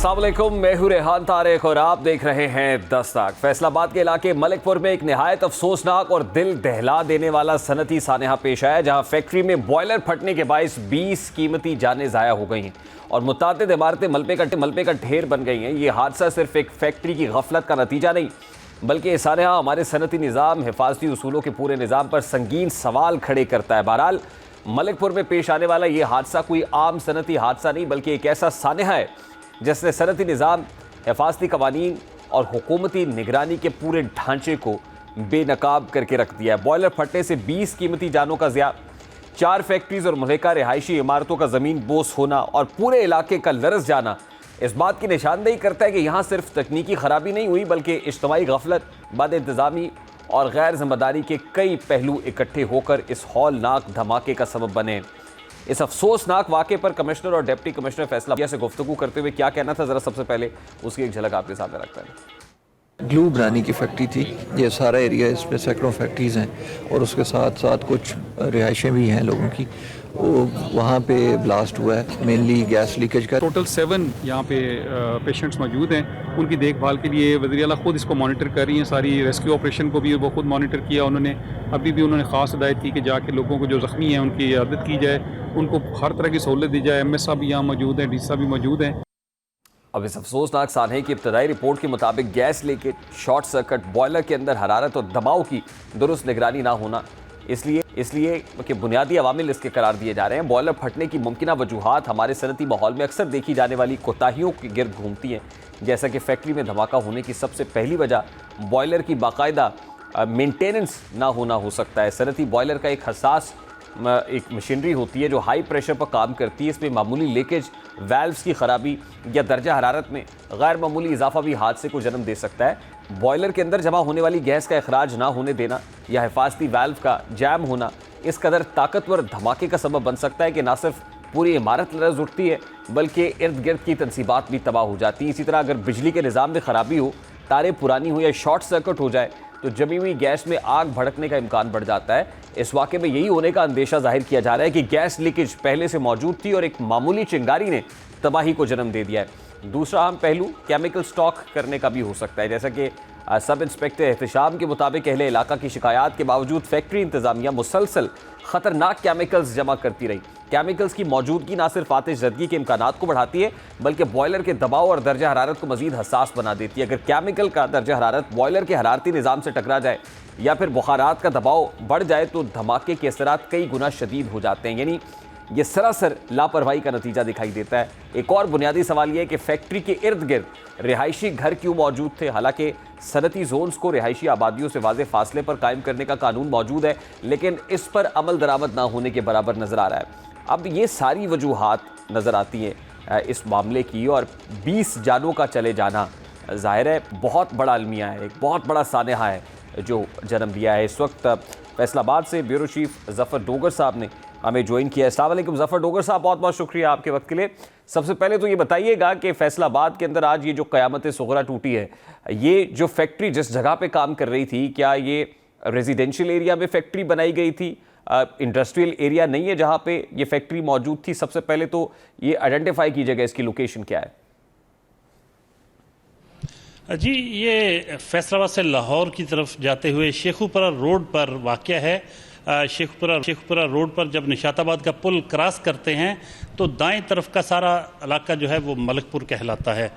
अस्सलाम वालेकुम, मैं हूं रेहान तारिक और आप देख रहे हैं दस्तक। फैसलाबाद के इलाके मलिकपुर में एक निहायत अफसोसनाक और दिल दहला देने वाला सनती सानहा पेश आया, जहां फैक्ट्री में बॉयलर फटने के बायस 20 कीमती जानें ज़ाया हो गई हैं और मुतअद्दिद इमारतें मलबे का ढेर बन गई हैं। ये हादसा सिर्फ एक फैक्ट्री की गफलत का नतीजा नहीं, बल्कि ये सानहा हमारे सनती निज़ाम, हिफाजती उसूलों के पूरे निज़ाम पर संगीन सवाल खड़े करता है। बहरहाल मलिकपुर में पेश आने वाला ये हादसा कोई आम सनती हादसा नहीं, बल्कि एक ऐसा सानहा है जिसने सनती निज़ाम, हिफाजती कवानीन और हुकूमती निगरानी के पूरे ढांचे को बेनकाब करके रख दिया है। बॉयलर फटने से 20 कीमती जानों का ज़िया, 4 फैक्ट्रीज और मुल्हिका रिहायशी इमारतों का ज़मीन बोस होना और पूरे इलाके का लरस जाना इस बात की निशानदेही करता है कि यहाँ सिर्फ तकनीकी खराबी नहीं हुई, बल्कि इज्तिमाई गफलत, बद इंतज़ामी और गैर जिम्मेदारी के कई पहलू इकट्ठे होकर इस हौलनाक धमाके का सबब बने। इस अफसोसनाक वाक़े पर कमिश्नर और डिप्टी कमिश्नर फैसलाबाद से गुफ्तगू करते हुए क्या कहना था, ज़रा सबसे पहले उसकी एक झलक आपके सामने रखते हैं। ग्लू बनाने की फैक्ट्री थी, ये सारा एरिया, इसमें सैकड़ों फैक्ट्रीज़ हैं और उसके साथ साथ कुछ रिहाइशें भी हैं लोगों की। वो वहाँ पे ब्लास्ट हुआ है, मेनली गैस लीकेज का। टोटल 7 यहाँ पे पेशेंट्स मौजूद हैं। उनकी देखभाल के लिए वज़ीर आला ख़ुद इसको मॉनिटर कर रही हैं। सारी रेस्क्यू ऑपरेशन को भी वो खुद मॉनिटर किया उन्होंने। अभी भी उन्होंने ख़ास हिदायत की कि जाके लोगों को जो ज़ख्मी हैं उनकी इयादत की जाए, उनको हर तरह की सहूलत दी जाए। MS साहब भी यहाँ मौजूद हैं, DC साहब भी मौजूद हैं। अब इस अफसोसनाक सानहे की इब्तदाई रिपोर्ट के मुताबिक gas leakage, short circuit, boiler के अंदर हरारत और दबाव की दुरुस्त निगरानी ना होना, इसलिए कि बुनियादी अवामिल इसके करार दिए जा रहे हैं। बॉयलर फटने की मुमकिन वजूहात हमारे सनती माहौल में अक्सर देखी जाने वाली कोताहियों के गिर्द घूमती हैं, जैसा कि फैक्ट्री में धमाका होने की सबसे पहली वजह बॉयलर की बाकायदा मेंटेनेंस ना होना हो सकता है। सनती बॉयलर का एक हसास एक मशीनरी होती है जो हाई प्रेशर पर काम करती है। इसमें मामूली लीकेज, वाल्व्स की खराबी या दर्जा हरारत में गैर मामूली इजाफा भी हादसे को जन्म दे सकता है। बॉयलर के अंदर जमा होने वाली गैस का अखराज ना होने देना या हिफाजती वाल्व का जैम होना इस कदर ताकतवर धमाके का सबब बन सकता है कि ना सिर्फ पूरी इमारत लरज़ उठती है, बल्कि इर्द गिर्द की तनसीबात भी तबाह हो जाती है। इसी तरह अगर बिजली के निज़ाम में ख़राबी हो, तारें पुरानी हो या शॉर्ट सर्किट हो जाए तो जमी हुई गैस में आग भड़कने का इम्कान बढ़ जाता है। इस वाक़े में यही होने का अंदेशा जाहिर किया जा रहा है कि गैस लीकेज पहले से मौजूद थी और एक मामूली चिंगारी ने तबाही को जन्म दे दिया है। दूसरा अहम पहलू केमिकल स्टॉक करने का भी हो सकता है, जैसा कि सब इंस्पेक्टर एहतशाम के मुताबिक अहले इलाका की शिकायत के बावजूद फैक्ट्री इंतज़ामिया मुसलसल ख़तरनाक केमिकल्स जमा करती रही। केमिकल्स की मौजूदगी ना सिर्फ आतिश ज़दगी के इम्कानात को बढ़ाती है, बल्कि बॉयलर के दबाव और दर्जा हरारत को मज़ीद हसास बना देती है। अगर केमिकल का दर्जा हरारत बॉयलर के हरारती निज़ाम से टकरा जाए या फिर बुखारात का दबाव बढ़ जाए तो धमाके के असरात कई गुना शदीद हो जाते हैं। यानी ये सरासर लापरवाही का नतीजा दिखाई देता है। एक और बुनियादी सवाल यह है कि फैक्ट्री के इर्द गिर्द रिहायशी घर क्यों मौजूद थे। हालांकि सनती जोन्स को रिहायशी आबादियों से वाज़े फासले पर कायम करने का कानून मौजूद है, लेकिन इस पर अमल दरामद ना होने के बराबर नज़र आ रहा है। अब ये सारी वजूहात नज़र आती हैं इस मामले की, और 20 जानों का चले जाना ज़ाहिर है बहुत बड़ा अलमिया है, एक बहुत बड़ा सानहा है जो जन्म दिया है। इस वक्त फैसलाबाद से ब्यूरो चीफ ज़फ़र डोगर साहब ने हमें ज्वाइन किया है। अस्सलाम वालेकुम ज़फ़र डोगर साहब, बहुत बहुत शुक्रिया आपके वक्त के लिए। सबसे पहले तो ये बताइएगा कि फैसलाबाद के अंदर आज ये जो क़यामत सुग़रा टूटी है, ये जो फैक्ट्री जिस जगह पे काम कर रही थी, क्या ये रेजिडेंशियल एरिया में फैक्ट्री बनाई गई थी, इंडस्ट्रियल एरिया नहीं है जहाँ पे ये फैक्ट्री मौजूद थी? सबसे पहले तो ये आइडेंटिफाई कीजिएगा, इसकी लोकेशन क्या है? जी, ये फैसलाबाद से लाहौर की तरफ जाते हुए शेखुपुरा रोड पर वाक़या है। शेखुपुरा रोड पर जब निशाताबाद का पुल क्रॉस करते हैं तो दाएं तरफ का सारा इलाका जो है वो मलिकपुर कहलाता है।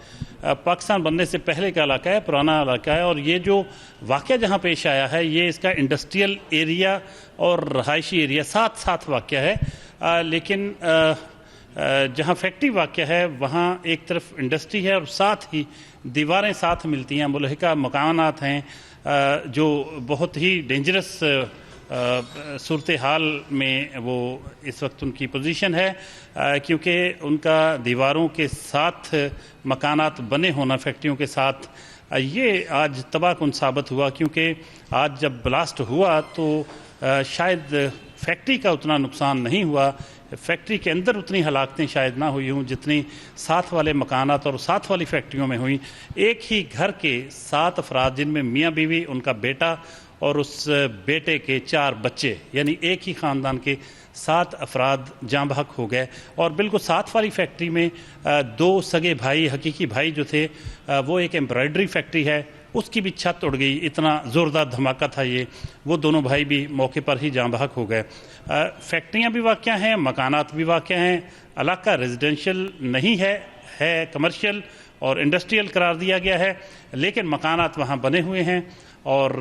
पाकिस्तान बनने से पहले का इलाका है, पुराना इलाका है। और ये जो वाक़या जहाँ पेश आया है, ये इसका इंडस्ट्रियल एरिया और रहायशी एरिया साथ साथ वाक़या है। लेकिन जहाँ फैक्ट्री वाक़या है वहाँ एक तरफ इंडस्ट्री है और साथ ही दीवारें साथ मिलती हैं, मुल्हिका मकानात हैं जो बहुत ही डेंजरस सूरत हाल में वो इस वक्त उनकी पोजीशन है, क्योंकि उनका दीवारों के साथ मकानात बने होना फैक्ट्रियों के साथ ये आज तबाहकुन साबित हुआ। क्योंकि आज जब ब्लास्ट हुआ तो शायद फैक्ट्री का उतना नुकसान नहीं हुआ, फैक्ट्री के अंदर उतनी हलाकतें शायद ना हुई हों जितनी साथ वाले मकानात और साथ वाली फैक्ट्रियों में हुई। एक ही घर के 7 अफराद, जिनमें मियाँ बीवी, उनका बेटा और उस बेटे के 4 बच्चे, यानी एक ही ख़ानदान के 7 अफराद जाँ बहक हो गए। और बिल्कुल साथ वाली फैक्ट्री में 2 सगे भाई, हकीकी भाई जो थे, वो एक एम्ब्रॉयडरी फैक्ट्री है, उसकी भी छत उड़ गई। इतना ज़ोरदार धमाका था ये, वो दोनों भाई भी मौके पर ही जाँ बहक हो गए। फैक्ट्रियाँ भी वाक़या हैं, मकानात भी वाक़या हैं। इलाका रेजिडेंशियल नहीं है कमर्शियल और इंडस्ट्रियल करार दिया गया है, लेकिन मकानात वहाँ बने हुए हैं। और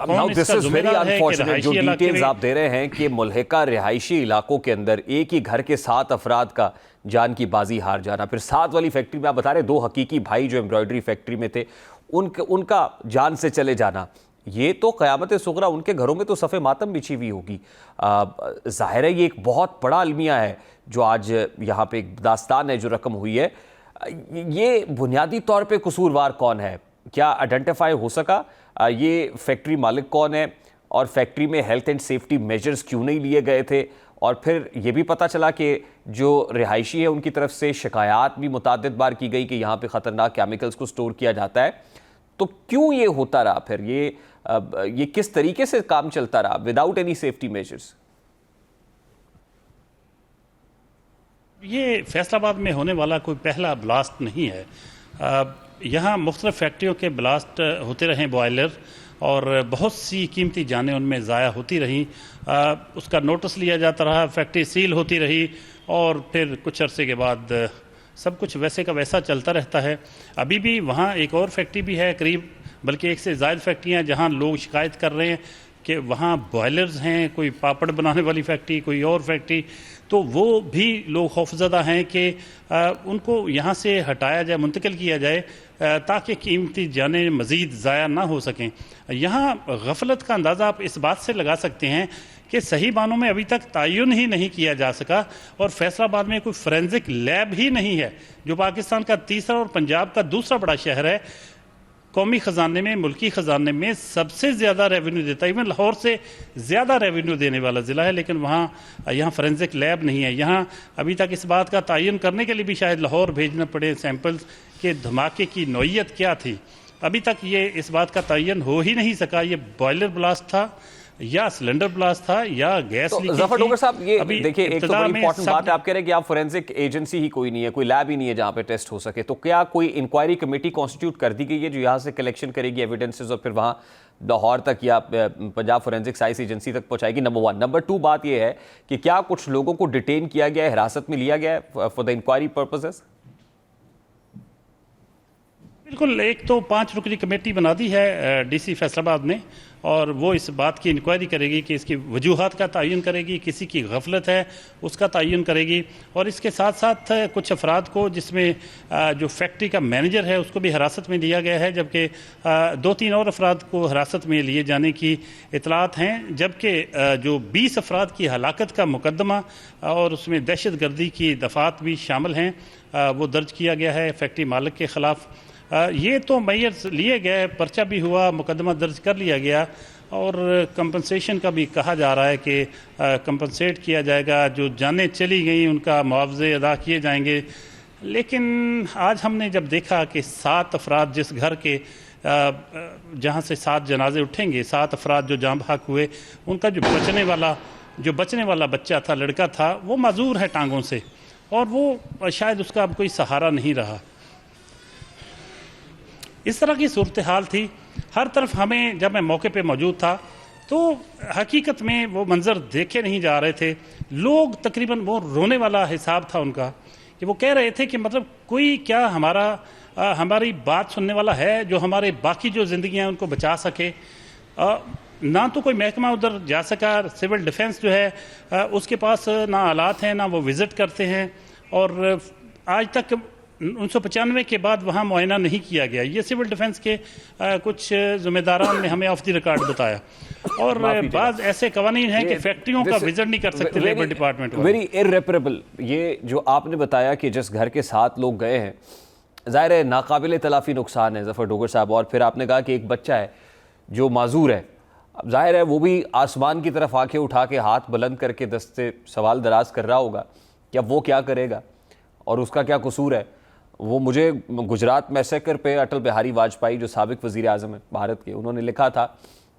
Now this is very unfortunate जो डिटेल्स आप दे रहे हैं कि मुल्हिका रिहायशी इलाकों के अंदर एक ही घर के 7 अफराद का जान की बाजी हार जाना, फिर साथ वाली फैक्ट्री में आप बता रहे 2 हकीकी भाई जो एम्ब्रॉयडरी फैक्ट्री में थे उनका जान से चले जाना, ये तो क़यामत सुग़रा, उनके घरों में तो सफ़े मातम बिछी हुई होगी। ज़ाहिर है ये एक बहुत बड़ा अलमिया है जो आज यहाँ पे एक दास्तान है जो रकम हुई है। ये बुनियादी तौर पे कसूरवार कौन है, क्या आइडेंटिफाई हो सका? ये फैक्ट्री मालिक कौन है और फैक्ट्री में हेल्थ एंड सेफ्टी मेजर्स क्यों नहीं लिए गए थे? और फिर ये भी पता चला कि जो रिहायशी है उनकी तरफ से शिकायत भी मुताद्दिद बार की गई कि यहाँ पे ख़तरनाक केमिकल्स को स्टोर किया जाता है। तो क्यों ये होता रहा? फिर ये किस तरीके से काम चलता रहा विदाउट एनी सेफ्टी मेजर्स? ये फैसलाबाद में होने वाला कोई पहला ब्लास्ट नहीं है। यहाँ मुख्तलिफ फैक्ट्रियों के ब्लास्ट होते रहे बॉयलर, और बहुत सी कीमती जानें उनमें ज़ाया होती रहीं। उसका नोटिस लिया जाता रहा, फैक्ट्री सील होती रही, और फिर कुछ अरसे के बाद सब कुछ वैसे का वैसा चलता रहता है। अभी भी वहाँ एक और फैक्ट्री भी है, करीब बल्कि एक से ज़ायद फैक्ट्रियाँ, जहाँ लोग शिकायत कर रहे हैं कि वहाँ बॉयलर्स हैं, कोई पापड़ बनाने वाली फैक्ट्री, कोई और फैक्ट्री। तो वो भी लोग खौफजदा हैं कि उनको यहाँ से हटाया जाए, मुंतकिल किया जाए, ताकि कीमती जानें मज़ीद ज़ाया ना हो सकें। यहाँ गफलत का अंदाज़ा आप इस बात से लगा सकते हैं कि सही मानों में अभी तक तयन ही नहीं किया जा सका, और फैसलाबाद में कोई फोरेंसिक लैब ही नहीं है, जो पाकिस्तान का तीसरा और पंजाब का दूसरा बड़ा शहर है। कौमी ख़जाने में, मुल्की ख़जाने में सबसे ज़्यादा रेवेन्यू देता है, इवन लाहौर से ज़्यादा रेवेन्यू देने वाला ज़िला है, लेकिन यहाँ फोरेंसिक लैब नहीं है। यहाँ अभी तक इस बात का तयन करने के लिए भी शायद लाहौर भेजना पड़े सैंपल्स के धमाके की नौइयत क्या थी। अभी तक ये इस बात का तयन हो ही नहीं सका, ये बॉयलर ब्लास्ट था या सिलेंडर ब्लास्ट था या गैस लीकेज थी। ज़फ़र डोगर साहब, ये देखिए एक तो बड़ी इंपॉर्टेंट बात है, आप कह रहे हैं कि आप फोरेंसिक एजेंसी ही कोई नहीं है, कोई लैब ही नहीं है जहाँ पे टेस्ट हो सके। तो क्या कोई इंक्वायरी कमेटी कॉन्स्टिट्यूट कर दी गई है जो यहाँ से कलेक्शन करेगी एविडेंसेस और फिर वहाँ लाहौर तक या पंजाब फोरेंसिक साइंस एजेंसी तक पहुँचाएगी? नंबर 1। नंबर 2 बात यह है कि क्या कुछ लोगों को डिटेन किया गया है, हिरासत में लिया गया है फॉर द इंक्वायरी पर्पसेस? बिल्कुल, एक तो 5 रुकनी कमेटी बना दी है डीसी फैसलाबाद ने, और वो इस बात की इंक्वायरी करेगी कि इसकी वजूहात का तयन करेगी, किसी की गफलत है उसका तयन करेगी। और इसके साथ साथ कुछ अफराद को, जिसमें जो फैक्ट्री का मैनेजर है उसको भी हिरासत में लिया गया है, जबकि 2-3 और अफराद को हिरासत में लिए जाने की इतलात हैं। जबकि जो 20 अफराद की हलाकत का मुकदमा और उसमें दहशत गर्दी की दफ़ात भी शामिल हैं, वो दर्ज किया गया है फैक्ट्री मालिक के ख़िलाफ़। ये तो मैयर लिए गए, पर्चा भी हुआ, मुकदमा दर्ज कर लिया गया, और कंपनसेशन का भी कहा जा रहा है कि कंपनसेट किया जाएगा, जो जानें चली गई उनका मुआवजे अदा किए जाएंगे। लेकिन आज हमने जब देखा कि 7 अफराद जिस घर के जहाँ से 7 जनाजे उठेंगे, 7 अफराद जो जाँ बहक हुए, उनका जो बचने वाला बच्चा था, लड़का था, वो माजूर है टांगों से, और वो शायद उसका अब कोई सहारा नहीं रहा। इस तरह की सूरत हाल थी हर तरफ। हमें, जब मैं मौके पे मौजूद था, तो हकीकत में वो मंज़र देखे नहीं जा रहे थे। लोग तकरीबन, वो रोने वाला हिसाब था उनका, कि वो कह रहे थे कि मतलब कोई क्या हमारी बात सुनने वाला है जो हमारे बाकी जो ज़िंदगी हैं उनको बचा सके। ना तो कोई महकमा उधर जा सका, सिविल डिफेंस जो है उसके पास ना आलात हैं, ना वो विज़िट करते हैं, और आज तक 1995 के बाद वहाँ मुआयना नहीं किया गया। ये सिविल डिफेंस के कुछ ज़िम्मेदारान ने हमें ऑफ द रिकॉर्ड बताया। और बाज़ ऐसे कवानीन हैं कि फैक्ट्रियों का विजिट नहीं कर सकते लेबर डिपार्टमेंट। वेरी इररेपरेबल। ये जो आपने बताया कि जिस घर के 7 लोग गए हैं, ज़ाहिर है नाकाबिल तलाफ़ी नुकसान है ज़फ़र डोगर साहब, और फिर आपने कहा कि एक बच्चा है जो माजूर है। अब जाहिर है वो भी आसमान की तरफ आंखें उठा के हाथ बुलंद करके दस्ते सवाल दराज कर रहा होगा कि अब वो क्या करेगा और उसका क्या कसूर है। वो मुझे गुजरात मैसेकर पे अटल बिहारी वाजपेयी जो साबिक वज़ीर आज़म है भारत के, उन्होंने लिखा था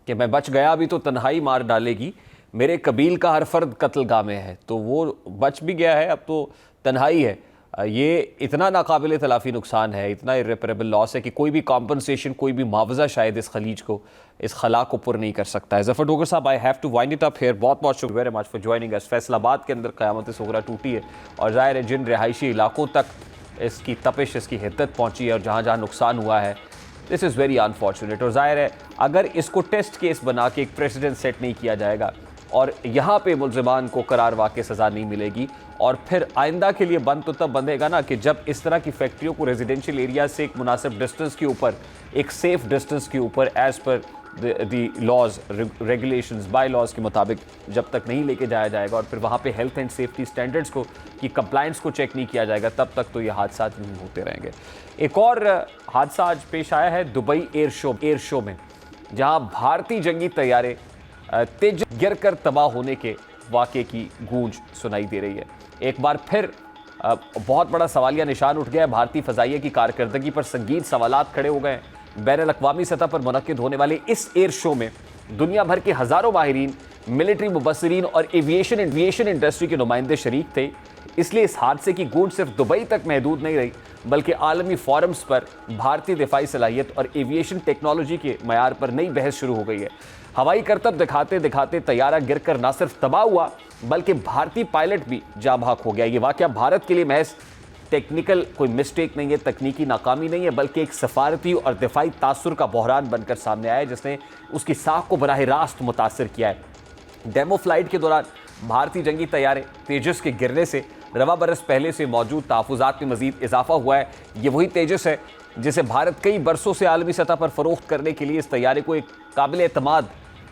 कि मैं बच गया भी तो तन्हाई मार डालेगी, मेरे कबील का हर फर्द कत्लगाह में है। तो वो बच भी गया है, अब तो तन्हाई है। ये इतना नाकाबिल तलाफ़ी नुकसान है, इतना इर्रेपरेबल लॉस है कि कोई भी कॉम्पनसेशन, कोई भी मुआवजा शायद इस खलीज को, इस खला को पुर नहीं कर सकता है। ज़फ़र डोगर साहब, I have to wind it up here. बहुत बहुत शुक्रिया very much for joining us. Faisalabad के अंदर क़यामत सुग़रा टूटी है और ज़ाहिर है जिन रिहायशी इलाकों तक इसकी तपिश, इसकी हिद्दत पहुँची है और जहाँ जहाँ नुकसान हुआ है, दिस इज़ वेरी अनफॉर्चुनेट। और ज़ाहिर है अगर इसको टेस्ट केस बना के एक प्रेसिडेंट सेट नहीं किया जाएगा और यहाँ पे मुल्ज़िमान को करार वाक़ई सज़ा नहीं मिलेगी, और फिर आइंदा के लिए बंद तो तब बंधेगा ना कि जब इस तरह की फैक्ट्रियों को रेजिडेंशियल एरिया से एक मुनासिब डिस्टेंस के ऊपर, एक सेफ़ डिस्टेंस के ऊपर एज़ पर the laws, regulations, by laws के मुताबिक जब तक नहीं लेके जाया जाएगा और फिर वहाँ पे हेल्थ एंड सेफ्टी स्टैंडर्ड्स को की कंप्लाइंस को चेक नहीं किया जाएगा, तब तक तो ये हादसा नहीं होते रहेंगे। एक और हादसा आज पेश आया है दुबई एयर शो में, जहाँ भारतीय जंगी तैयारे तेज गिरकर तबाह होने के वाक़े की गूंज सुनाई दे रही है। एक बार फिर बहुत बड़ा सवालिया निशान उठ गया है। भारतीय फ़ज़ाइया की कारकर्दगी पर संगीन सवालात खड़े हो गए हैं। बैनुल-अक़वामी सतह पर मुनक़्क़िद होने वाले इस एयर शो में दुनिया भर के हज़ारों माहिरीन, मिलिट्री मुबस्सिरीन और एविएशन इंडस्ट्री के नुमाइंदे शरीक थे। इसलिए इस हादसे की गूंज सिर्फ दुबई तक महदूद नहीं रही, बल्कि आलमी फोरम्स पर भारतीय दिफाई सलाहियत और एविएशन टेक्नोलॉजी के मयार पर नई बहस शुरू हो गई है। हवाई करतब दिखाते दिखाते तैयारा गिरकर न सिर्फ तबाह हुआ, बल्कि भारतीय पायलट भी जाँ भाग हो गया। ये वाक़या भारत के लिए महज टेक्निकल कोई मिस्टेक नहीं है, तकनीकी नाकामी नहीं है, बल्कि एक सफारती और दिफाई तासुर का बहरान बनकर सामने आया है, जिसने उसकी साख को बराह रास्त मुतासर किया है। डेमो फ्लाइट के दौरान भारतीय जंगी तैयारे तेजस के गिरने से रवा बरस पहले से मौजूद तहफ़्फ़ुज़ात में मज़ीद इजाफा हुआ है। ये वही तेजस है जिसे भारत कई बरसों से आलमी सतह पर फ़रोख्त करने के लिए इस तैयारे को एक काबिल एतमाद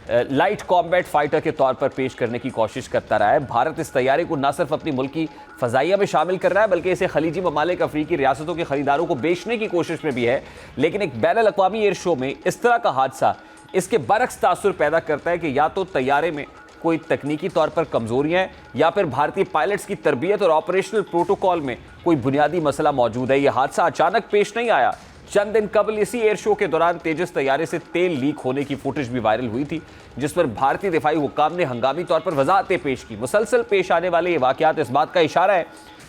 लाइट कॉम्बैट फाइटर के तौर पर पेश करने की कोशिश करता रहा है। भारत इस तैयारे को न सिर्फ अपनी मुल्क की फ़ज़ाइया में शामिल कर रहा है, बल्कि इसे खलीजी ममालिक, अफ्रीकी रियासतों के ख़रीदारों को बेचने की कोशिश में भी है। लेकिन एक बैनुल-अक़वामी एयर शो में इस तरह का हादसा इसके बरक्स तासुर पैदा करता है कि या तो तैयारे में कोई तकनीकी तौर पर कमज़ोरियाँ हैं, या फिर भारतीय पायलट्स की तरबियत और ऑपरेशनल प्रोटोकॉल में कोई बुनियादी मसला मौजूद है। यह हादसा अचानक पेश नहीं आया। चंद दिन कबल इसी एयर शो के दौरान तेजस तैयारे से तेल लीक होने की फुटेज भी वायरल हुई थी, जिस पर भारतीय दिफाई हुक्काम ने हंगामी तौर पर वजाहतें पेश की। मुसलसल पेश आने वाले ये वाक़यात इस बात का इशारा है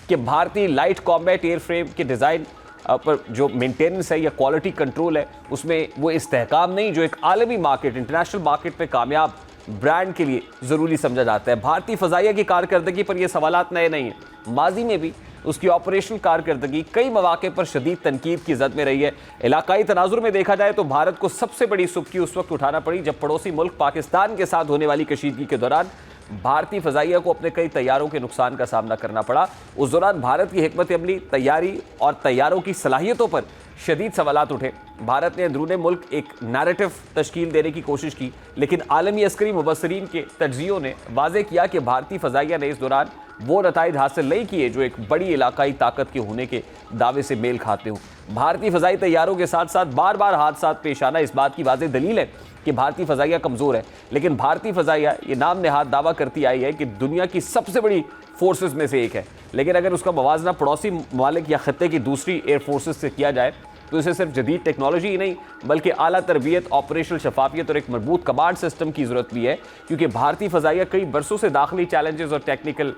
कि भारतीय लाइट कॉम्बैट एयर फ्रेम के डिज़ाइन पर जो मेंटेनेंस है या क्वालिटी कंट्रोल है, उसमें वो इस्तेहकाम नहीं जो एक आलमी मार्केट, इंटरनेशनल मार्केट पे कामयाब ब्रांड के लिए ज़रूरी समझा जाता है। भारतीय फ़ज़ाइया की कारकर्दगी पर ये सवालात नए नहीं हैं। माजी में भी उसकी ऑपरेशनल कारकर्दगी कई मौक़े पर शदीद तनकीद की ज़द में रही है। इलाकाई तनाजुर में देखा जाए तो भारत को सबसे बड़ी सुबकी उस वक्त उठाना पड़ी जब पड़ोसी मुल्क पाकिस्तान के साथ होने वाली कशीदगी के दौरान भारतीय फ़ज़ाइया को अपने कई तैयारों के नुकसान का सामना करना पड़ा। उस दौरान भारत की हिकमत अमली, तैयारी और तैयारों की सलाहियतों पर शदीद सवालात उठे। भारत ने अंदरूने मुल्क एक नैरेटिव तश्कील देने की कोशिश की, लेकिन आलमी अस्करी मुबस्सिरीन के तज्ज़ियों ने वाज़ेह किया कि भारतीय फ़ज़ाइया ने इस दौरान वो नताइज हासिल नहीं किए जो एक बड़ी इलाकाई ताकत के होने के दावे से मेल खाते हों। भारतीय फ़ज़ाई तैयारों के साथ साथ बार बार हादसा पेश आना इस बात की वाज़ेह दलील है कि भारतीय फ़ज़ाइया कमज़ोर है। लेकिन भारतीय फ़ज़ाइया ये नाम नेहाद दावा करती आई है कि दुनिया की सबसे बड़ी फोर्सेस में से एक है, लेकिन अगर उसका मवाजना पड़ोसी ममालिक या ख़त्ते की दूसरी एयर फोर्सेस से किया जाए तो इसे सिर्फ जदीद टेक्नोलॉजी ही नहीं, बल्कि आला तरबियत, ऑपरेशनल शफाफियत और एक मजबूत कमांड सिस्टम की ज़रूरत भी है, क्योंकि भारतीय फ़ज़ाइया कई बरसों से दाखिली चैलेंजेस और टेक्निकल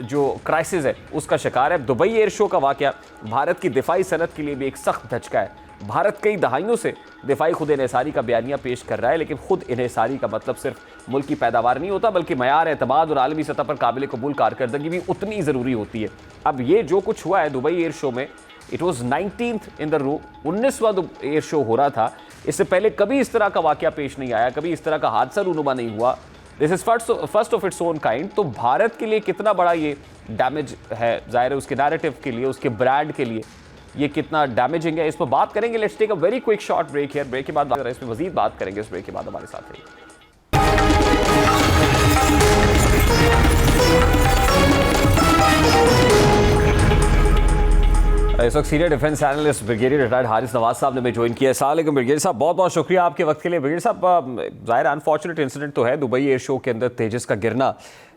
जो क्राइसिस है उसका शिकार है। दुबई एयर शो का वाक़या भारत की दिफाई सनत के लिए भी एक सख्त धचका है। भारत कई दहाइयों से दिफाई खुद इन्हिसारी का बयानिया पेश कर रहा है, लेकिन खुद इन्हिसारी का मतलब सिर्फ मुल्क की पैदावार नहीं होता, बल्कि मयार, एतमाद और आलमी सतह पर काबिल कबूल कारकर्दगी भी उतनी ज़रूरी होती है। अब ये जो कुछ हुआ है दुबई एयर शो में, it was 19th in the row, 19वां एयर शो हो रहा था। इससे पहले कभी इस तरह का वाक़या पेश नहीं आया, कभी इस तरह का हादसा रूनुमा नहीं हुआ। This is first of its own kind. तो भारत के लिए कितना बड़ा ये डैमेज है, ज़ाहिर है उसके नैरेटिव के लिए, उसके ब्रांड के लिए ये कितना डैमेजिंग है, इस पर बात करेंगे। Let's take a very quick short break है। ब्रेक के बाद इस पर मज़ीद बात करेंगे। इस ब्रेक के बाद हमारे साथ रहिए। इस वक्त senior defence analyst brigadier retired Haris Nawaz साहब ने मैं ज्वाइन किया है। अस्सलाम वालेकुम ब्रिगेडियर साहब, बहुत बहुत शुक्रिया आपके वक्त के लिए। ब्रिगेडियर साहब, ज़ाहिर अनफॉर्चुनेट इंसिडेंट तो है दुबई एयर शो के अंदर तेजस का गिरना,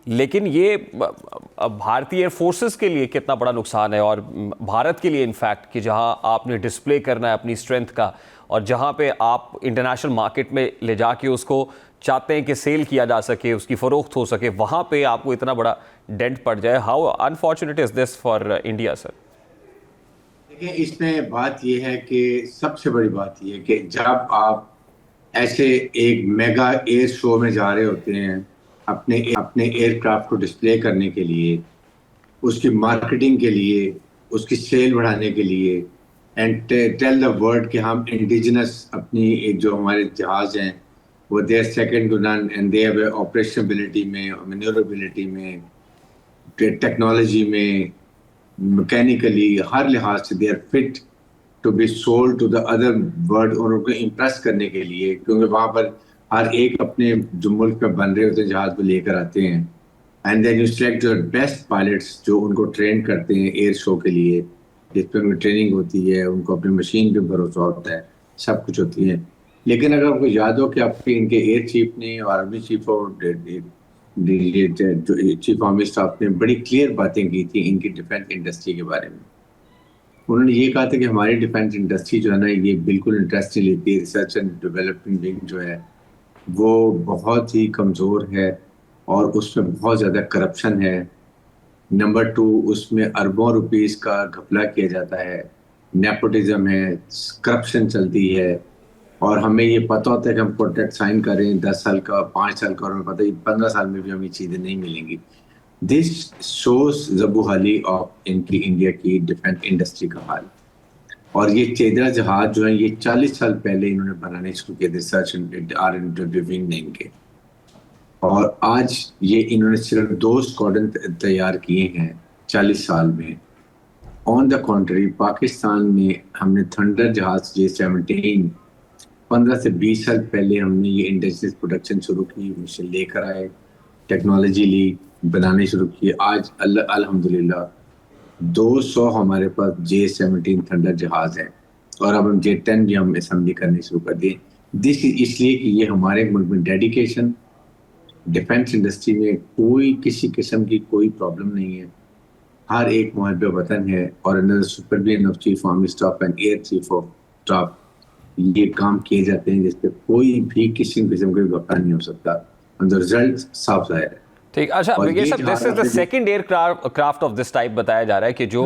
लेकिन ये भारतीय एयर फोर्सेस के लिए कितना बड़ा नुकसान है और भारत के लिए इनफैक्ट कि जहां आपने डिस्प्ले करना है अपनी स्ट्रेंथ का और जहाँ पे आप इंटरनेशनल मार्केट में ले जाके उसको चाहते हैं कि सेल किया जा सके, उसकी फ़रोख्त हो सके, वहाँ पे आपको इतना बड़ा डेंट पड़ जाए। How unfortunate is this for India sir? देखिए, इसमें बात यह है कि सबसे बड़ी बात यह है कि जब आप ऐसे एक मेगा एयर शो में जा रहे होते हैं अपने एयरक्राफ्ट को डिस्प्ले करने के लिए, उसकी मार्केटिंग के लिए, उसकी सेल बढ़ाने के लिए, एंड टेल द वर्ल्ड कि हम इंडिजिनस अपनी जो हमारे जहाज़ हैं वो they are second to none and they have operability में, मैन्योरेबिलिटी में, टेक्नोलॉजी में, मैकेनिकली, हर लिहाज से they are fit to be sold to the other world, और उनको इम्प्रेस करने के लिए, क्योंकि वहाँ पर हर एक अपने जो मुल्क में बन रहे होते हैं जहाज़ को लेकर आते हैं, and then you select your best pilots जो उनको ट्रेन करते हैं एयर शो के लिए, जिस पर उनकी ट्रेनिंग होती है, उनको अपनी मशीन पे भरोसा होता है, सब कुछ होती है। लेकिन अगर आपको याद हो कि आपके इनके एयर चीफ ने और आर्मी चीफ और चीफ आर्मी स्टाफ ने बड़ी क्लियर बातें की थी इनकी डिफेंस इंडस्ट्री के बारे में। उन्होंने ये कहा था कि हमारी डिफेंस इंडस्ट्री जो है ना, ये बिल्कुल इंटरेस्ट नहीं लेती है। रिसर्च एंड डेवलपमेंट विंग जो है वो बहुत ही कमज़ोर है और उसमें बहुत ज़्यादा करप्शन है। नंबर 2, उसमें अरबों रुपीस का घपला किया जाता है, नेपोटिज्म है, करप्शन चलती है, और हमें ये पता होता है कि हम कॉन्ट्रैक्ट साइन कर रहे हैं 10 साल का, 5 साल का, और हमें पता है 15 साल में भी हमें चीज़ें नहीं मिलेंगी। दिस शोज ज़बूहाली ऑफ इनकी इंडिया की डिफेंस इंडस्ट्री का हाल। और ये तेजरा जहाज जो है ये 40 साल पहले इन्होंने बनाने शुरू किए थे, रिसर्च एंड R&D विंग ने इनके, और आज ये इन्होंने सिर्फ 2 स्क्वाड्रन तैयार किए हैं 40 साल में। ऑन द कॉन्ट्री, पाकिस्तान में हमने थंडर जहाज J-17 15 से 20 साल पहले हमने ये इंडस्ट्रीज प्रोडक्शन शुरू की, मिशन लेकर आए, टेक्नोलॉजी ली, बनाने शुरू किए। आज अल्हम्दुलिल्लाह 200 हमारे पास J-17 थंडर जहाज है, और अब हम J-10 भी हम असेंबली करने शुरू कर दिए। दिस इसलिए कि ये हमारे मुल्क में डेडिकेशन, डिफेंस इंडस्ट्री में कोई किसी किस्म की कोई प्रॉब्लम नहीं है, हर एक मुहब्बे वतन है, और under supervision of chief army staff and air chief of staff ये काम किए जाते हैं, जिसपे कोई भी किसी किस्म का घपला नहीं हो सकता। रिजल्ट साफ जाहिर है। ठीक, अच्छा ये सब this is the second aircraft of this type बताया जा रहा है कि जो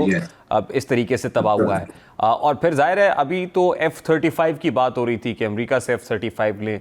अब इस तरीके से तबाह हुआ है। और फिर जाहिर है अभी तो F-35 की बात हो रही थी कि अमेरिका से F-35 ले,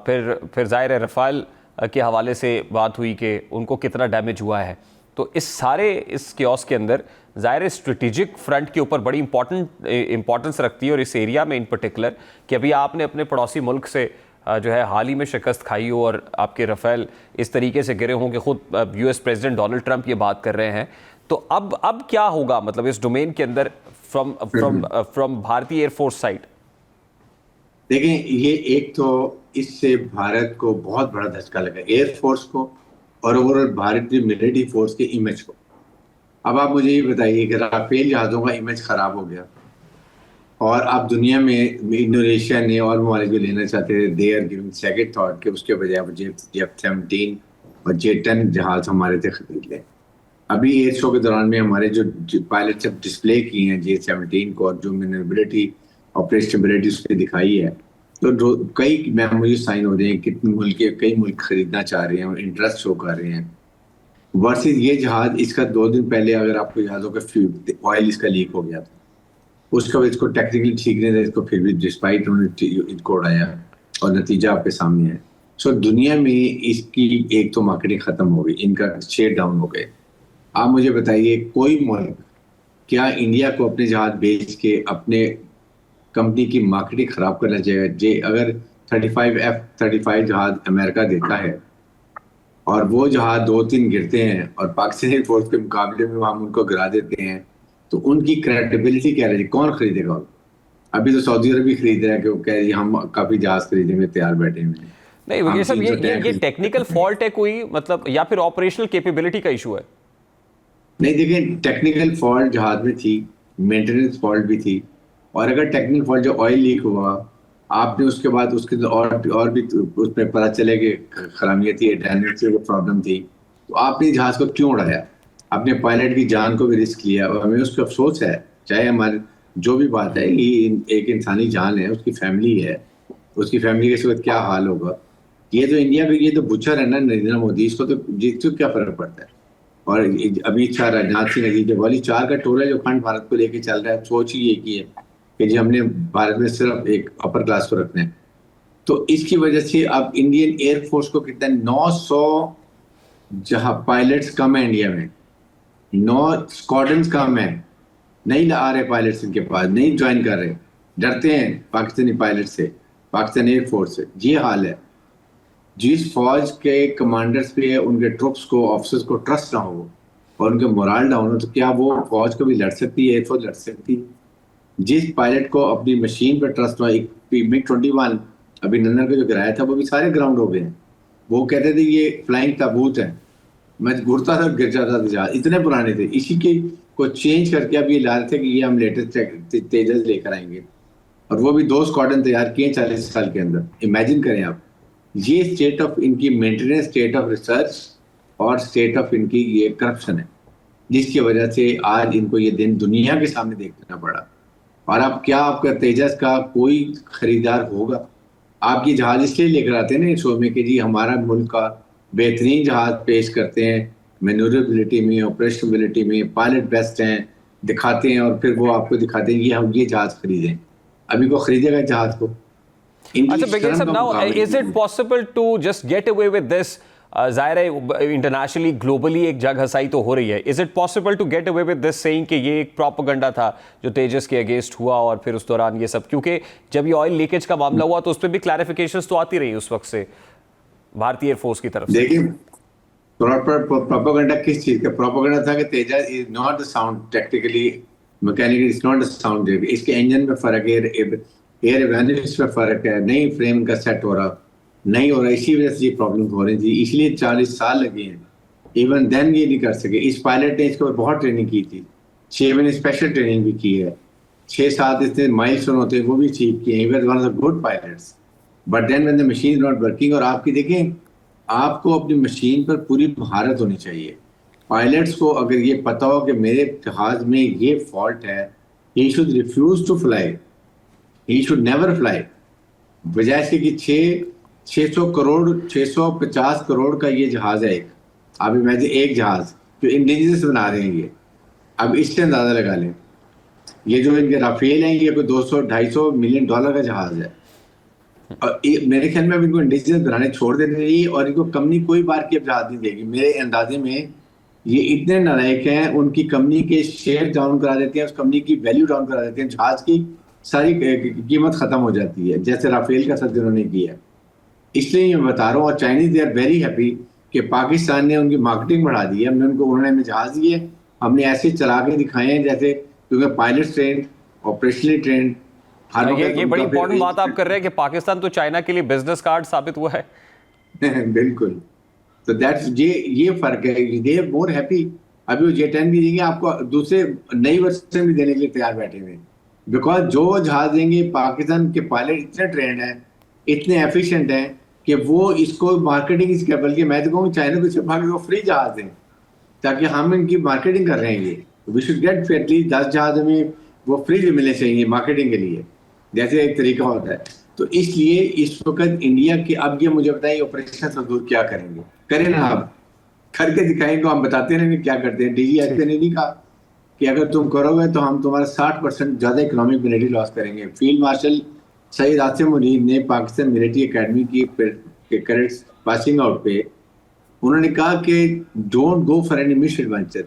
फिर जाहिर है रफाल के हवाले से बात हुई कि उनको कितना डैमेज हुआ है। तो इस क्योस के अंदर ज़ाहिर स्ट्रेटेजिक फ्रंट के ऊपर बड़ी इंपॉर्टेंस रखती है, और इस एरिया में इन पर्टिकुलर कि अभी आपने अपने पड़ोसी मुल्क से जो है हाल ही में शिकस्त खाई हो, और आपके रफ़ेल इस तरीके से गिरे हों कि ख़ुद US प्रेसिडेंट डोनाल्ड ट्रंप ये बात कर रहे हैं। तो अब क्या होगा, मतलब इस डोमेन के अंदर फ्रॉम भारतीय एयरफोर्स साइड? देखें, ये एक तो इससे भारत को बहुत बड़ा धक्का लगा, एयरफोर्स को और ओवरऑल भारतीय मिलिट्री फोर्स के इमेज को। अब आप मुझे ये बताइए कि राफेल जहाज़ों का इमेज ख़राब हो गया, और अब दुनिया में इंडोनेशिया ने और ममालिक जो लेना चाहते थे, they are giving second thought कि उसके बजाय वो F-17 और J-10 जहाज़ हमारे से खरीद लें। अभी एयर शो के दौरान में हमारे जो पायलट सब डिस्प्ले किए हैं J-17 को, और जो मैनेवरेबिलिटी, ऑपरेशनबिलिटी उसने दिखाई है, तो कई मेमोरी साइन हो रहे हैं, कितने मुल्क के कई मुल्क खरीदना चाह रहे हैं, इंटरेस्ट शो कर रहे हैं। वर्सेस ये जहाज, इसका 2 दिन पहले अगर आपको याद हो कि ऑयल इसका लीक हो गया था, उसके बाद इसको टेक्निकली ठीक नहीं था, इसको फिर भी डिस्पाइट उन्होंने इनको उड़ाया, और नतीजा आपके सामने है। सो दुनिया में इसकी एक तो मार्केटिंग ख़त्म हो गई, इनका शेयर डाउन हो गए। आप मुझे बताइए, कोई मुल्क क्या इंडिया को अपने जहाज बेच के अपने कंपनी की मार्केटिंग ख़राब करना चाहिए? अगर 35 F-35 जहाज अमेरिका देता है और वो जहाज 2-3 गिरते हैं और पाकिस्तानी फोर्स के मुकाबले में हम उनको गिरा देते हैं, तो उनकी क्रेडिबिलिटी क्या रहेगी? कौन खरीदेगा? अभी तो सऊदी अरब भी खरीद रहा है कि वो कह रही है हम काफ़ी जहाज खरीदेंगे, तैयार बैठे हुए हैं। नहीं, ये सब ये टेक्निकल फॉल्ट है कोई, मतलब, या फिर ऑपरेशनल कैपेबिलिटी का इशू है? नहीं, देखिए, टेक्निकल फॉल्ट जहाज में थी, मेंटेनेंस फॉल्ट भी थी, और अगर टेक्निकल फॉल्ट जो ऑयल लीक हुआ, आपने उसके बाद उसके और भी उसमें पता चले कि खरामियाँ थी, डायनेमिक्स की प्रॉब्लम थी, तो आपने जहाज़ को क्यों उड़ाया? अपने पायलट की जान को भी रिस्क लिया, और हमें उसका अफसोस है। चाहे जो भी बात है, ये एक इंसानी जान है, उसकी फैमिली है, उसकी फैमिली के साथ क्या हाल होगा। ये तो इंडिया में ये तो बुचर है ना नरेंद्र मोदी, इसको तो जिसको क्या फर्क पड़ता है। और अमित शाह, राजनाथ सिंह, अजीत डोभाल, 4 का टोला जो खंड भारत को लेके चल रहा है, सोच ही एक ही है कि जी हमने भारत में सिर्फ एक अपर क्लास को रखना है। तो इसकी वजह से अब इंडियन एयरफोर्स को कितना 900 जहां पायलट्स कम है इंडिया में, 9 स्क्वाड्रन्स कम है, नहीं आ रहे पायलट्स इनके पास, नहीं ज्वाइन कर रहे, डरते हैं पाकिस्तानी पायलट से, पाकिस्तान एयरफोर्स से। ये हाल है। जिस फौज के कमांडर्स पे उनके ट्रुप्स को, ऑफिसर्स को ट्रस्ट ना हो और उनके मोरल डाउन हो, तो क्या वो फौज को भी लड़ सकती है, एयरफोर्स लड़ सकती है? जिस पायलट को अपनी मशीन पर ट्रस्ट हुआ, एक MiG-21 अभिनंदन को जो गिराया था, वो भी सारे ग्राउंड हो गए हैं। वो कहते थे ये फ्लाइंग ताबूत है, मैं घुरता था गिर जाता था जहाज, इतने पुराने थे। इसी के को चेंज करके अब ये ला रहे थे कि ये हम लेटेस्ट तेजस लेकर आएंगे, और वो भी 2 स्क्वाड्रन तैयार किए 40 साल के अंदर। इमेजिन करें आप, ये स्टेट ऑफ इनकी मेंटेनेंस, स्टेट ऑफ रिसर्च और स्टेट ऑफ इनकी ये करप्शन है, जिसकी वजह से आज इनको ये दिन दुनिया के सामने देखना पड़ा। और अब क्या आपका तेजस का कोई खरीदार होगा? आपकी जहाज इसलिए लेकर आते हैं ना शो में कि जी हमारा मुल्क का बेहतरीन जहाज पेश करते हैं, मैन्यूवरेबिलिटी में, ऑपरेशनबिलिटी में, पायलट बेस्ट हैं, दिखाते हैं, और फिर वो आपको दिखाते हैं कि हम ये जहाज खरीदें। अभी को खरीदेगा जहाज को? अच्छा बिगिन साहब, now is it possible to just get away with this? जाहिर है इंटरनेशनली ग्लोबली एक जग हसाई तो हो रही है। Is it possible to get away with this saying कि ये एक प्रोपेगेंडा था जो तेजस के अगेंस्ट हुआ, और फिर उस दौरान ये सब, क्योंकि जब ये ऑयल लीकेज का मामला हुआ तो उस पर भी क्लैरिफिकेशंस तो आती रही उस वक्त से भारतीय एयरफोर्स की तरफ से। देखिए प्रोपेगेंडा किस चीज का प्रोपेगेंडा था कि Tejas is not the sound technically, mechanically it's not the sound. इसके इंजन में फर्क है, एयर एवेन्यूज में फर्क है, नहीं फ्रेम का सेट हो रहा, नहीं हो रहा, इसी वजह से ये प्रॉब्लम हो रही थी, इसलिए 40 साल लगे हैं। इवन देन ये नहीं कर सके। इस पायलट ने इसके ऊपर बहुत ट्रेनिंग की थी, 6 महीने स्पेशल ट्रेनिंग भी की है, 6-7 इसने माइलस्टोन होते हैं वो भी अचीव किए। He was one of the good pilots, but then when the machine is not working. और आपकी देखें, आपको अपनी मशीन पर पूरी महारत होनी चाहिए। पायलट्स को अगर ये पता हो कि मेरे जहाज में ये फॉल्ट है, he should refuse to fly, he should never fly. बजाय इसके कि 650 करोड़ का ये जहाज है एक, आप इमेजिन एक जहाज जो इंडिजिनस बना रहे हैं ये। अब इससे अंदाजा लगा लें, ये जो इनके राफेल हैं ये कोई 200-250 मिलियन डॉलर का जहाज है। और मेरे ख्याल में अब इनको इंडिजिनस बनाने छोड़ देने चाहिए, और इनको कंपनी कोई बार की अब जहाज नहीं देगी। मेरे अंदाजे में ये इतने नालायक हैं, उनकी कंपनी के शेयर डाउन करा देते हैं, उस कंपनी की वैल्यू डाउन करा देते हैं, जहाज की सारी कीमत खत्म हो जाती है, जैसे राफेल का साथ जिन्होंने किया। इसलिए मैं बता रहा हूँ, और Chinese they are very happy कि पाकिस्तान ने उनकी मार्केटिंग बढ़ा दी है। हमने उनको, उन्होंने हमें जहाज दिए, हमने ऐसे चला के दिखाए हैं जैसे, क्योंकि पायलट ट्रेंड, ऑपरेशनली ट्रेंड। ये बड़ी इंपॉर्टेंट बात आप कर रहे हैं कि पाकिस्तान तो चाइना के लिए बिजनेस कार्ड साबित हुआ है। बिल्कुल, तो दैट्स ये फर्क है। They are more happy. अभी वो J-10 भी देंगे आपको, दूसरे नई वर्जन भी देने के लिए तैयार बैठे हुए, बिकॉज जो जहाज देंगे, पाकिस्तान के पायलट इतने ट्रेंड हैं, इतने एफिशिएंट हैं कि वो इसको मार्केटिंग इसके, बल्कि मैं तो कहूँ चाइना को सिर्फ फ्री जहाज दें, ताकि हम इनकी मार्केटिंग कर रहे हैं। ये वी शुड गेट एटलीस्ट 10 जहाज में वो फ्री भी मिलने चाहिए मार्केटिंग के लिए, जैसे एक तरीका होता है। तो इसलिए इस वक्त इंडिया के, अब ये मुझे बताइए ऑपरेशन मजदूर क्या करेंगे? करें ना, आप करके दिखाएंगे, हम बताते रहेंगे क्या करते हैं। DGI ने नहीं कहा कि अगर तुम करोगे तो हम तुम्हारा 60% ज़्यादा इकोनॉमिक मिलिट्री लॉस करेंगे। फील्ड मार्शल सईद आसिम मुनीर ने पाकिस्तान मिलिट्री एकेडमी की कैडेट्स पासिंग आउट पे उन्होंने कहा कि don't go for any miss adventure,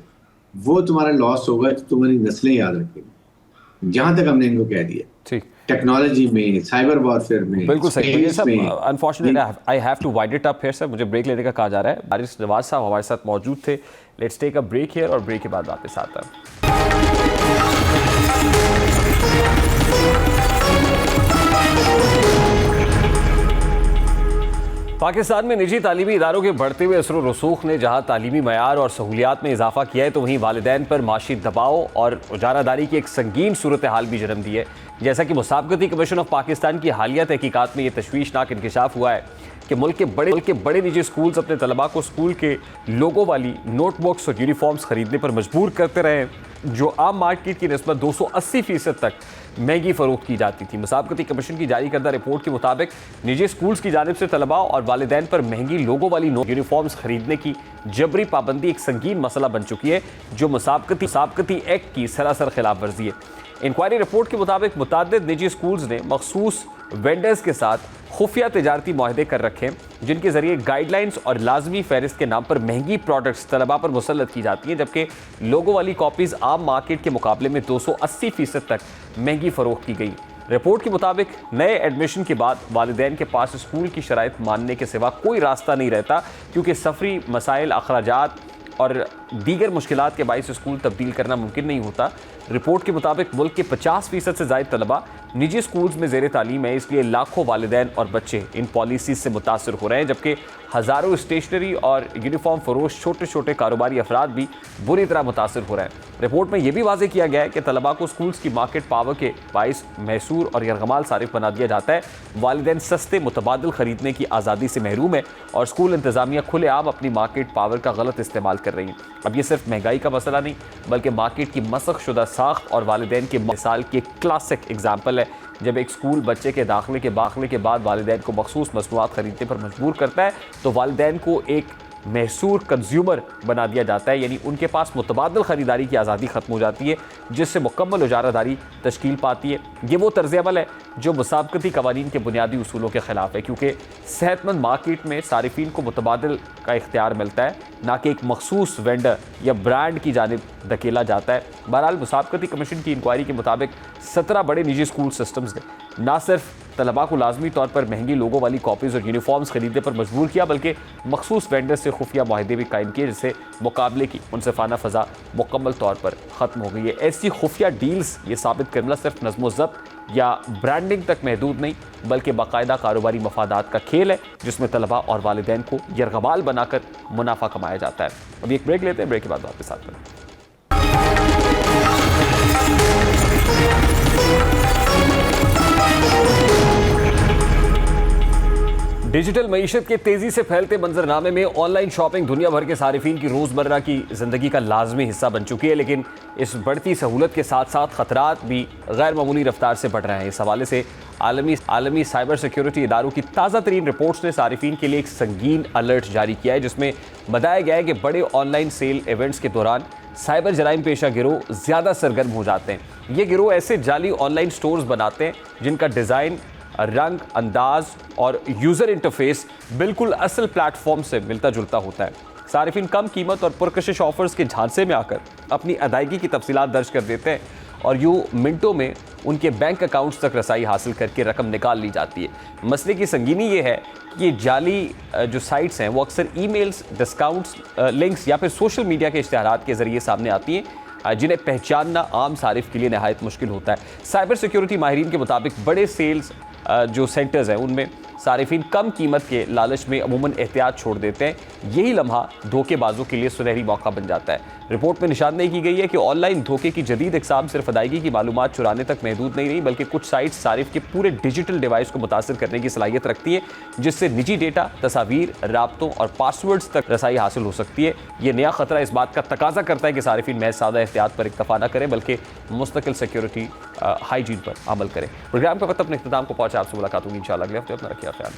वो तुम्हारा लॉस होगा तो तुम्हारी नस्लें याद रखेंगी। जहां तक हमने इनको कह दिया, ठीक, टेक्नोलॉजी में, साइबर वॉरफेयर में, बिल्कुल सही। Unfortunately I have to wind it up here sir, मुझे ब्रेक लेने का कहा जा रहा है। हारिस नवाज साहब हमारे साथ मौजूद थे। Let's take a break here, और ब्रेक के बाद वापस आता है। पाकिस्तान में निजी तालीमी इदारों के बढ़ते हुए असर रसूख ने जहां तालीमी मयार और सहूलियात में इजाफा किया है, तो वहीं वालिदैन पर माशी दबाव और उजारादारी की एक संगीन सूरत हाल भी जन्म दी है। जैसा कि मुसाबकती कमीशन ऑफ पाकिस्तान की हालिया तहकीकात में यह तशवीशनाक इंकशाफ हुआ है कि मुल्क के बड़े निजी स्कूल्स अपने तलबा को स्कूल के लोगों वाली नोटबुक्स और यूनिफॉर्म्स खरीदने पर मजबूर करते रहे, जो आम मार्केट की निस्बत 280% तक महंगी फरोख्त की जाती थी। मुसाबकती कमीशन की जारी करदा रिपोर्ट के मुताबिक निजी स्कूल्स की जानिब से तलबा और वालिदैन पर महंगी लोगों वाली यूनिफॉर्म्स खरीदने की जबरी पाबंदी एक संगीन मसला बन चुकी है, जो मुसाबकती एक्ट की सरासर खिलाफ वर्जी है। इंक्वायरी रिपोर्ट के मुताबिक मुताद्दिद निजी स्कूल्स ने मखसूस वेंडर्स के साथ खुफिया तिजारती मुआहदे कर रखे हैं, जिनके जरिए गाइडलाइंस और लाजमी फहरिस्त के नाम पर महंगी प्रोडक्ट्स तलबा पर मुसल्लत की जाती हैं, जबकि लोगों वाली कॉपीज़ आम मार्केट के मुकाबले में 280% तक महंगी फरोख्त की गई। रिपोर्ट के मुताबिक नए एडमिशन के बाद वालिदैन के पास स्कूल की शराइत मानने के सिवा कोई रास्ता नहीं रहता, क्योंकि सफरी मसाइल, अखराजात और दीगर मुश्किलात के बाइस स्कूल तब्दील करना मुमकिन नहीं होता। रिपोर्ट के मुताबिक मुल्क के 50% से ज़ायद तलबा निजी स्कूल्स में ज़ेर तालीम है, इसलिए लाखों वालिदैन और बच्चे इन पॉलिसीज़ से मुतासर हो रहे हैं, जबकि हज़ारों स्टेशनरी और यूनिफॉर्म फरोश छोटे छोटे कारोबारी अफराद भी बुरी तरह मुतासर हो रहे हैं। रिपोर्ट में यह भी वाज़ेह किया गया है कि तलबा को स्कूल्स की मार्केट पावर के बाइस मैसूर और यरगमाल सारिफ बना दिया जाता है। वालिदैन सस्ते मुतबादिल ख़रीदने की आज़ादी से महरूम है और स्कूल इंतज़ामिया खुलेआम अपनी मार्केट पावर का गलत इस्तेमाल कर रही है। अब ये सिर्फ महंगाई का मसला नहीं, बल्कि मार्केट की मसख शुदा साख्त और वालिदैन के मिसाल की क्लासिक एग्जाम्पल है। जब एक स्कूल बच्चे के दाखिले के बाद वालिदैन को मखसूस मसनूआत खरीदने पर मजबूर करता है, तो वालिदैन को एक महसूर कंज्यूमर बना दिया जाता है, यानी उनके पास मुतबादिल ख़रीदारी की आज़ादी ख़त्म हो जाती है, जिससे मुकम्मल उजारादारी तश्कील पाती है। ये वो तर्ज़ अमल है जो मुसाबकती कवानीन के बुनियादी उसूलों के ख़िलाफ़ है, क्योंकि सेहतमंद मार्केट में सारिफीन को मुतबादिल का इख्तियार मिलता है, ना कि एक मखसूस वेंडर या ब्रांड की जानिब धकेला जाता है। बहरहाल मुसाबकती कमीशन की इंक्वायरी के मुताबिक 17 बड़े निजी स्कूल सिस्टम्स ने ना सिर्फ तलबा को लाजमी तौर पर महंगी लोगों वाली कॉपीज़ और यूनिफॉर्म्स खरीदने पर मजबूर किया, बल्कि मखसूस वेंडर से खुफिया मुआहदे भी कायम किए, जिससे मुकाबले की मुनसिफाना फ़ज़ा मुकम्मल तौर पर ख़त्म हो गई है। ऐसी खुफिया डील्स ये साबित करना सिर्फ नज़्म ज़ब्त या ब्रांडिंग तक महदूद नहीं, बल्कि बाकायदा कारोबारी मफादात का खेल है, जिसमें तलबा और वालिदैन को यरगमाल बनाकर मुनाफा कमाया जाता है। अभी एक ब्रेक लेते हैं, ब्रेक के बाद आपके साथ में। डिजिटल मईशत के तेज़ी से फैलते मंजरनामे में ऑनलाइन शॉपिंग दुनिया भर के सारिफीन की रोज़मर्रा की ज़िंदगी का लाजमी हिस्सा बन चुकी है, लेकिन इस बढ़ती सहूलत के साथ साथ ख़तरात भी गैर मामूली रफ्तार से बढ़ रहे हैं। इस हवाले से आलमी साइबर सिक्योरिटी इदारों की ताज़ा तरीन रिपोर्ट्स ने सारिफीन के लिए एक संगीन अलर्ट जारी किया है, जिसमें बताया गया है कि बड़े ऑनलाइन सेल इवेंट्स के दौरान साइबर जराइम पेशा गिरोह ज़्यादा सरगर्म हो जाते हैं। ये गिरोह ऐसे जाली ऑनलाइन स्टोर्स बनाते हैं जिनका डिज़ाइन, रंग, अंदाज और यूज़र इंटरफेस बिल्कुल असल प्लेटफॉर्म से मिलता जुलता होता है। सारिफीन कम कीमत और पुरकशिश ऑफर्स के झांसे में आकर अपनी अदायगी की तफसीलात दर्ज कर देते हैं और यूँ मिनटों में उनके बैंक अकाउंट्स तक रसाई हासिल करके रकम निकाल ली जाती है। मसले की संगीनी ये है कि ये जाली जो साइट्स हैं वो अक्सर ईमेल्स, डिस्काउंट्स, लिंक्स या फिर सोशल मीडिया के इश्तिहारात के ज़रिए सामने आती हैं, जिन्हें पहचानना आम सारिफ के लिए नहायत मुश्किल होता है। साइबर सिक्योरिटी माहिरीन के मुताबिक बड़े सेल्स जो सेंटर्स हैं उनमें सारिफीन कम कीमत के लालच में अमूमन एहतियात छोड़ देते हैं। यही लम्हा धोखेबाजों के लिए सुनहरी मौका बन जाता है। रिपोर्ट में निशानदेही की गई है कि ऑनलाइन धोखे की जदीद इकसाम सिर्फ अदायगी की मालूमात चुराने तक महदूद नहीं रही, बल्कि कुछ साइट्स सारिफ के पूरे डिजिटल डिवाइस को मुतासर करने की सलाहियत रखती है, जिससे निजी डेटा, तस्वीर, राब्तों और पासवर्ड्स तक रसाई हासिल हो सकती है। ये नया खतरा इस बात का तकाजा करता है कि सारिफीन महज सादा एहतियात पर इक्तफा न करें, बल्कि मुस्तकिल सिक्योरिटी हाइजीन पर अमल करें। प्रोग्राम का वक्त अपने इख्तिताम को पहुंचा। आपसे मुलाकात होगी इंशाअल्लाह अगले हफ्ते। अपना रखिए ख्याल।